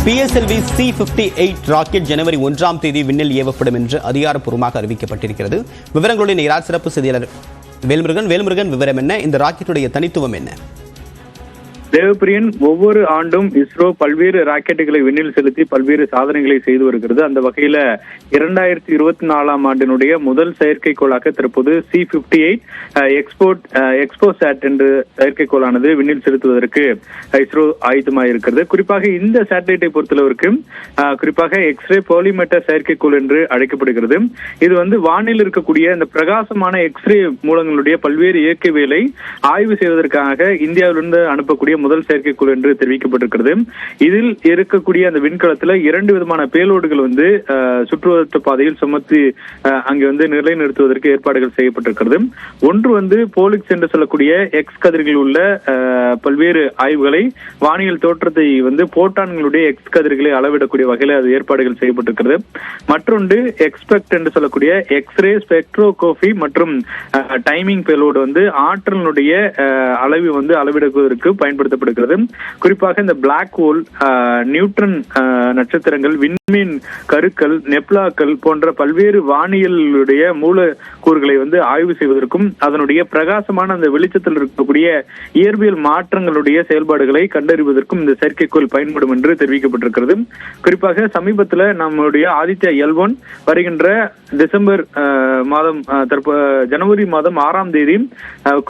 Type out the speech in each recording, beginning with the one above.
PSLV C-58 rocket ஜனவரி 1ஆம் தேதி விண்ணில் ஏவப்படும் என்று அதிகாரப்பூர்வமாக அறிவிக்கப்பட்டிருக்கிறது. விவரங்களுடன் இணைகிறார் சிறப்பு செய்தியாளர் வேல்முருகன். விவரம் என்ன? இந்த ராக்கெட்டுடைய தனித்துவம் என்ன? தேவப்பிரியன், ஒவ்வொரு ஆண்டும் இஸ்ரோ பல்வேறு ராக்கெட்டுகளை விண்ணில் செலுத்தி பல்வேறு சாதனைகளை செய்து வருகிறது. அந்த வகையில 2024ஆம் ஆண்டினுடைய முதல் செயற்கைக்கோளாக தற்போது C-58 எக்ஸ்போசாட் என்ற செயற்கைக்கோளானது விண்ணில் செலுத்துவதற்கு இஸ்ரோ ஆயத்தமாயிருக்கிறது. குறிப்பாக இந்த சேட்டலைட்டை பொறுத்தளவிற்கு குறிப்பாக எக்ஸ்ரே பாலிமீட்டர் செயற்கைக்கோள் என்று அழைக்கப்படுகிறது. இது வானில் இருக்கக்கூடிய இந்த பிரகாசமான எக்ஸ்ரே மூலங்களுடைய பல்வேறு இயக்கவியலை ஆய்வு செய்வதற்காக இந்தியாவிலிருந்து அனுப்பக்கூடிய முதல் செயற்கைக்கோள் என்று தெரிவிக்கப்பட்டிருக்கிறது. இதில் இருக்கக்கூடிய அந்த விண்கலத்துல 2 விதமான பேலோடுகள் சுற்றுவட்ட பாதையில் சுமத்தி அங்கே நிலைநிறுத்துவதற்கு ஏற்பாடுகள் செய்யப்பட்டிருக்கிறது. ஒன்று போலிக்ஸ் என்று சொல்லக்கூடிய எக்ஸ் கதிர்கள் உள்ள பல்வேறு ஆய்வுகளை வானியல் தோற்றத்தை போட்டான்களுடைய எக்ஸ் கதிர்களை அளவிடக்கூடிய வகையில் அது ஏற்பாடுகள் செய்யப்பட்டிருக்கிறது. மற்றொன்று எக்ஸ்பெக்ட் என்று சொல்லக்கூடிய எக்ஸ்ரே ஸ்பெக்ட்ரோஸ்கோபி மற்றும் டைமிங் பேலோடு ஆற்றலினுடைய அளவு அளவிடுவதற்கு பயன்படுத்தப்படுகிறது. குறிப்பாக இந்த பிளாக் ஹோல், நியூட்ரன் நட்சத்திரங்கள், விண்மீன் கருக்கள், நெப்லாக்கள் போன்ற பல்வேறு வானியலுடைய மூலக்கூறுகளை ஆய்வு செய்வதற்கும் அதனுடைய பிரகாசமான அந்த வெளிச்சத்தில் இருக்கக்கூடிய இயற்பியல் மாற்றங்களுடைய செயல்பாடுகளை கண்டறிவதற்கும் இந்த செயற்கைக்கோள் பயன்படும் என்று தெரிவிக்கப்பட்டிருக்கிறது. குறிப்பாக சமீபத்தில் நம்முடைய ஆதித்யா L1 வருகின்ற டிசம்பர் மாதம் ஜனவரி மாதம் 6ஆம் தேதி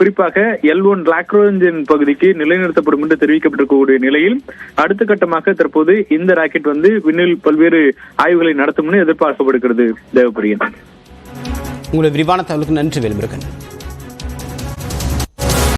குறிப்பாக L1 லாக்ரோஞ்சின் பகுதிக்கு நிலைநிறுத்தப்படும் என்று தெரிவிக்கப்பட்டிருக்கக்கூடிய நிலையில் அடுத்த கட்டமாக தற்போது இந்த ராக்கெட் விண்ணில் பல்வேறு ஆய்வுகளை நடத்தும் என எதிர்பார்க்கப்படுகிறது. தேவப்பிரியன், உங்களுடைய விரிவான தகவலுக்கு நன்றி வேல்முருகன்.